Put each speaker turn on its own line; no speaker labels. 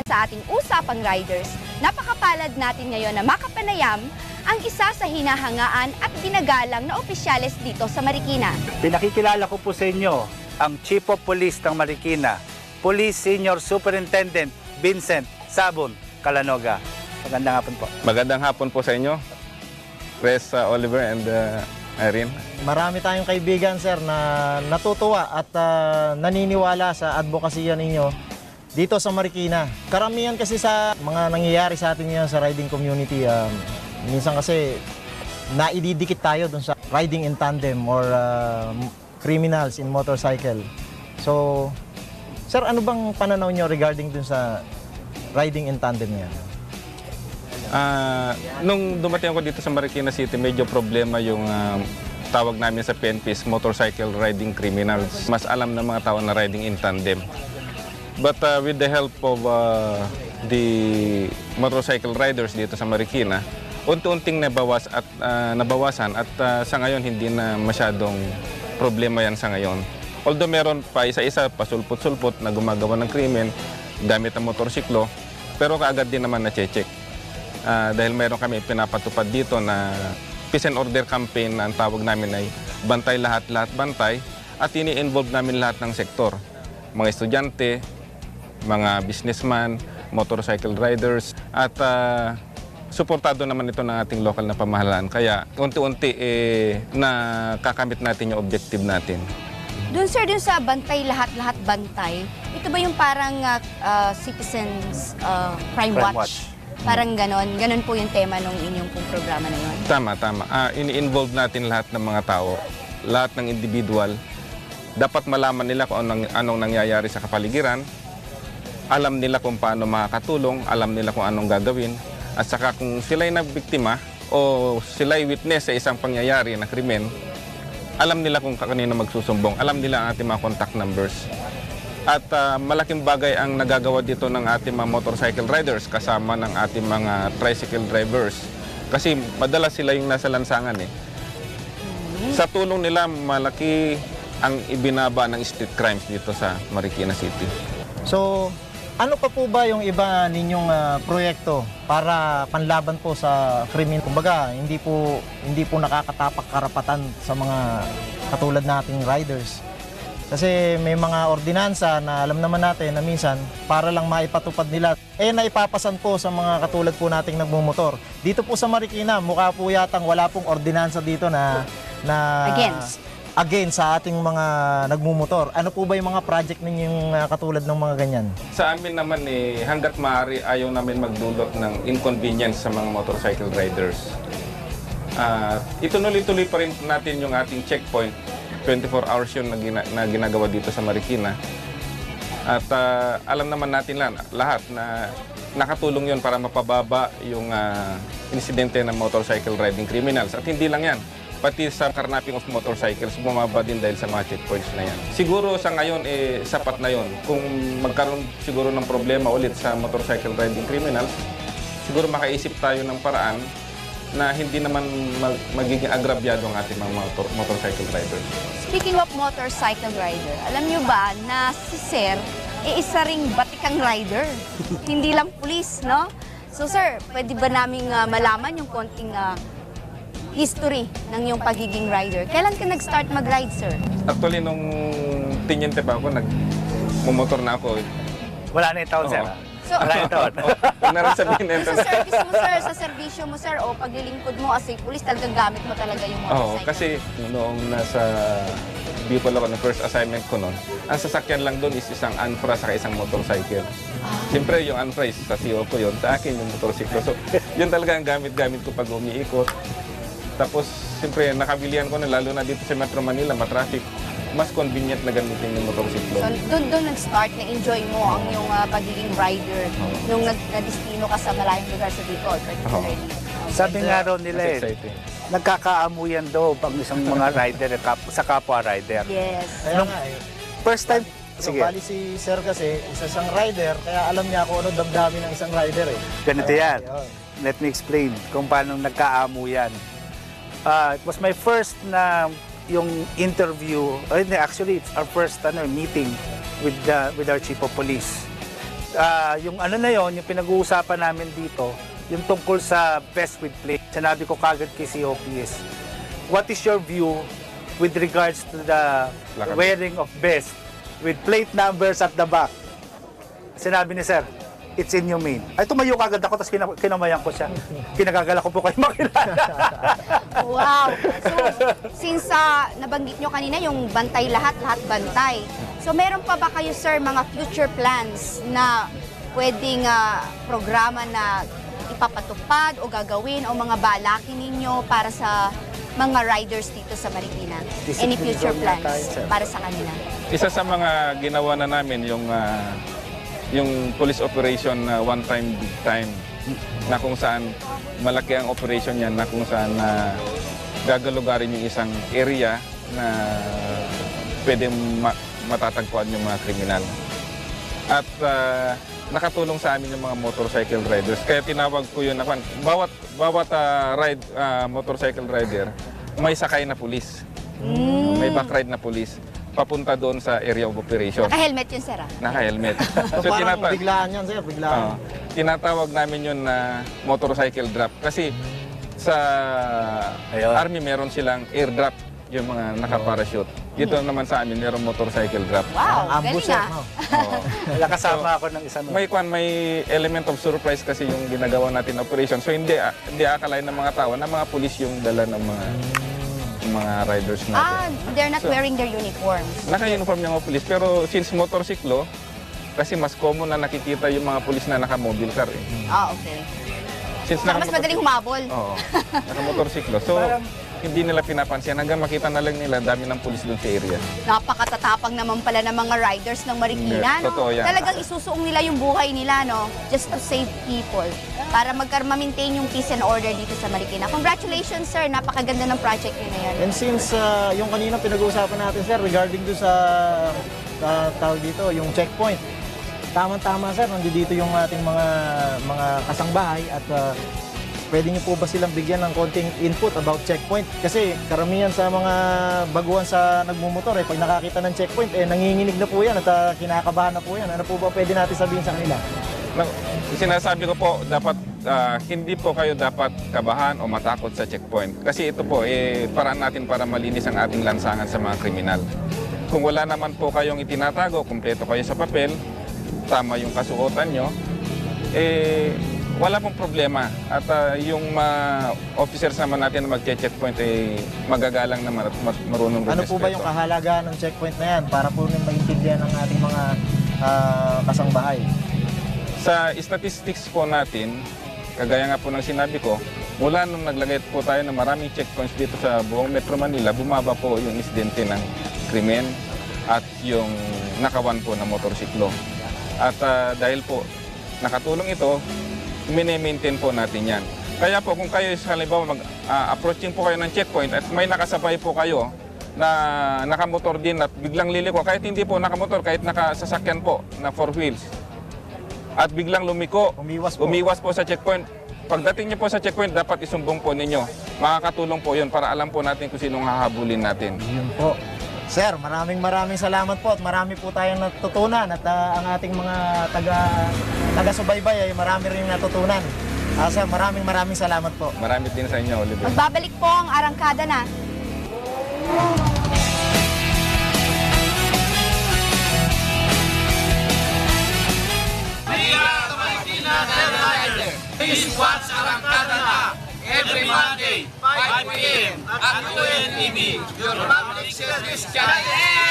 naman sa ating Usapang Riders, napakapalad natin ngayon na makapanayam ang isa sa hinahangaan at ginagalang na opisyales dito sa Marikina.
Pinakikilala ko po sa inyo ang Chief of Police ng Marikina, Police Senior Superintendent Vincent Sabon Calanoga. Magandang hapon po.
Magandang hapon po sa inyo, Chris, Oliver, and Irene.
Marami tayong kaibigan, sir, na natutuwa at naniniwala sa advokasya ninyo dito sa Marikina. Karamihan kasi sa mga nangyayari sa atin ngayon sa riding community, minsan kasi naididikit tayo dun sa riding in tandem or criminals in motorcycle. So, sir, ano bang pananaw nyo regarding dun sa riding in tandem yan?
Nung dumating ako dito sa Marikina City, medyo problema yung tawag namin sa PNP, motorcycle riding criminals. Mas alam ng mga tao na riding in tandem. But with the help of the motorcycle riders dito sa Marikina, unti-unting nabawasan at sa ngayon hindi na masyadong problema yan sa ngayon. Although meron pa isa-isa pasulpot-sulpot na gumagawa ng krimen gamit ang motorsiklo, pero kaagad din naman na-check. Dahil meron kami pinapatupad dito na peace and order campaign na ang tawag namin ay bantay lahat bantay, at ini-involve namin lahat ng sektor. Mga estudyante, mga businessman, motorcycle riders, at suportado naman ito ng ating local na pamahalaan. Kaya unti-unti nakakamit natin yung objective natin.
Doon sir, dun sa bantay lahat bantay, ito ba yung parang Citizens Crime Watch? Parang ganon po yung tema ng inyong pong programa na yun.
Tama. Ini-involve natin lahat ng mga tao, lahat ng individual. Dapat malaman nila kung anong nangyayari sa kapaligiran, alam nila kung paano makakatulong, alam nila kung anong gagawin, at saka kung sila'y nabiktima o sila'y witness sa isang pangyayari na krimen, alam nila kung kanino magsusumbong, alam nila ang ating mga contact numbers. At malaking bagay ang nagagawa dito ng ating mga motorcycle riders kasama ng ating mga tricycle drivers. Kasi madalas sila yung nasa lansangan eh. Sa tulong nila, malaki ang ibinaba ng street crimes dito sa Marikina City.
So, ano pa po ba yung iba ninyong proyekto para panlaban po sa krimen? Kumbaga, hindi po nakakatapak karapatan sa mga katulad nating riders. Kasi may mga ordinansa na alam naman natin na minsan para lang maipatupad nila, naipapasan po sa mga katulad po nating nagmumotor. Dito po sa Marikina, mukha po yatang wala pong ordinansa dito na against sa ating mga nagmumotor. Ano po ba yung mga project ninyong katulad ng mga ganyan?
Sa amin naman hanggat maaari ayaw namin magdulot ng inconvenience sa mga motorcycle riders. Ituloy-tuloy pa rin natin yung ating checkpoint. 24 hours yun na ginagawa dito sa Marikina. At alam naman natin lahat na nakatulong yun para mapababa yung insidente ng motorcycle riding criminals. At hindi lang yan, pati sa carnapping of motorcycles, bumaba din dahil sa mga checkpoints na yan. Siguro sa ngayon, sapat na yun. Kung magkaroon siguro ng problema ulit sa motorcycle riding criminals, siguro makaisip tayo ng paraan na hindi naman magiging agrabyado ang ating mga motorcycle riders.
Speaking of motorcycle rider, alam nyo ba na si Sir isa ring batikang rider? Hindi lang pulis, no? So sir, pwede ba naming malaman yung konting history ng iyong pagiging rider? Kailan ka nag-start mag-ride, sir?
Actually, nung tinyente pa ako, nagmumotor na ako.
Wala na yung taon, sir.
So,
wala yung taon.
Huwag na rin sabihin na
sa service mo, sir, sa serbisyo mo, sir, o paglilingkod mo as a police, talagang gamit mo talaga yung motorcycle.
Kasi noong nasa Bicol ako, first assignment ko noon, ang sasakyan lang doon is isang Anfra sa isang motorcycle. Siyempre, yung Anfra is sa CO ko yun, sa akin yung motorsiklo. So, yun talaga ang gamit-gamit ko pag umiikot. Tapos, siyempre, nakabilihan ko na, lalo na dito sa Metro Manila, matraffic. Mas convenient na gamitin yung motorsiklo.
So, doon nag-start na enjoy mo ang yung pagiging rider nung nag-destino ka sa malayong lugar sa Bicol, particularly.
Sabi nga raw nila nagkakaamuyan daw pang isang mga rider sa kapwa rider.
Yes.
Kaya nga
First time, sige.
Bali si Sir kasi, isa siyang rider, kaya alam niya kung ano damdamin ng isang rider eh.
Ganito yan. Let me explain kung paano nagkaamuyan. It was my first na yung interview, actually it's our first meeting with our chief of police. Yung ano na yon, yung pinag-uusapan namin dito, yung tungkol sa vest with plate, sinabi ko kagad kay COPS, what is your view with regards to the wearing of vest with plate numbers at the back? Sinabi ni Sir, it's inhumane. Ay, tumayo kagad ako, tapos kinamayan ko siya. Kinagagala ko po kayo makilala.
Wow! So, since nabanggit nyo kanina yung bantay lahat bantay. So, meron pa ba kayo, sir, mga future plans na pwedeng programa na ipapatupad o gagawin o mga balakin ninyo para sa mga riders dito sa Marikina? Any future plans para sa kanila?
Isa sa mga ginawa na namin yung police operation na one time, big time, na kung saan malaki ang operation yan, na kung saan gagalugarin yung isang area na pwede matatagpuan yung mga kriminal. At nakatulong sa amin yung mga motorcycle riders. Kaya tinawag ko yun na bawat motorcycle rider may sakay na pulis. May backride na pulis papunta doon sa area of operation.
Naka-helmet yun, sir?
So,
Naka-helmet.
parang biglaan yan, sir, biglaan.
Tinatawag namin yun na motorcycle drop. Kasi sa Army meron silang airdrop, yung mga naka-parachute. Dito naman sa amin, meron motorcycle drop.
Wow,
Ambush,
galing
sir, no?
Wala kasama ako ng isa nun.
May element of surprise kasi yung ginagawa natin operation. So hindi akalain ng mga tao na mga pulis yung dala ng mga riders natin.
They're not wearing their uniforms.
Naka-uniform yung mga pulis, pero since motorsiklo, kasi mas common na nakikita yung mga pulis na naka-mobile car eh.
Okay.
Since
Mas madaling humabol.
Oo, naka-motorsiklo. So, hindi nila pinapansin hanggang makita na lang nila dami ng pulis doon sa area.
Napakatatapang naman pala ng mga riders ng Marikina, no?
Totoo yan.
Talagang isusuong nila yung buhay nila, no? Just to save people. Para ma-maintain yung peace and order dito sa Marikina. Congratulations, sir. Napakaganda ng project nyo na yan.
And since yung kanina pinag-uusapan natin, sir, regarding do sa tawag dito, yung checkpoint. Tama-tama, sir, nandito yung ating mga kasangbahay at pwede niyo po ba silang bigyan ng konting input about checkpoint? Kasi karamihan sa mga baguhan sa nagmumotor, pag nakakita ng checkpoint, nanginginig na po yan at kinakabahan na po yan. Ano po ba pwede natin sabihin sa kanila?
Sinasabi ko po, dapat hindi po kayo dapat kabahan o matakot sa checkpoint. Kasi ito po, paraan natin para malinis ang ating lansangan sa mga kriminal. Kung wala naman po kayong itinatago, kumpleto kayo sa papel, tama yung kasuotan nyo, wala pong problema. At yung officers naman natin na mag-checkpoint magagalang naman at marunong
Ano po ba yung kahalagahan ng checkpoint na yan para po rin maintindihan ng ating mga kasangbahay?
Sa statistics po natin, kagaya nga po ng sinabi ko, mula nung naglagay po tayo ng maraming checkpoints dito sa buong Metro Manila, bumaba po yung insidente ng krimen at yung nakawan po na motorsiklo. At dahil po nakatulong ito, mini-maintain po natin yan. Kaya po kung kayo halimbawa approaching po kayo ng checkpoint at may nakasabay po kayo na nakamotor din at biglang liliko, kahit hindi po nakamotor, kahit nakasasakyan po na 4 wheels, at biglang lumiko, umiwas po sa checkpoint. Pagdating niyo po sa checkpoint, dapat isumbong po ninyo. Makakatulong po yun para alam po natin kung sinong hahabulin natin.
Yun po. Sir, maraming salamat po at marami po tayong natutunan at ang ating mga taga-subaybay ay marami rin natutunan. Sir, maraming salamat po.
Marami din sa inyo, Oliver.
Magbabalik po ang arangkada na.
Please watch Arangkada na every Monday, 5 p.m. at UNTV, your public service channel.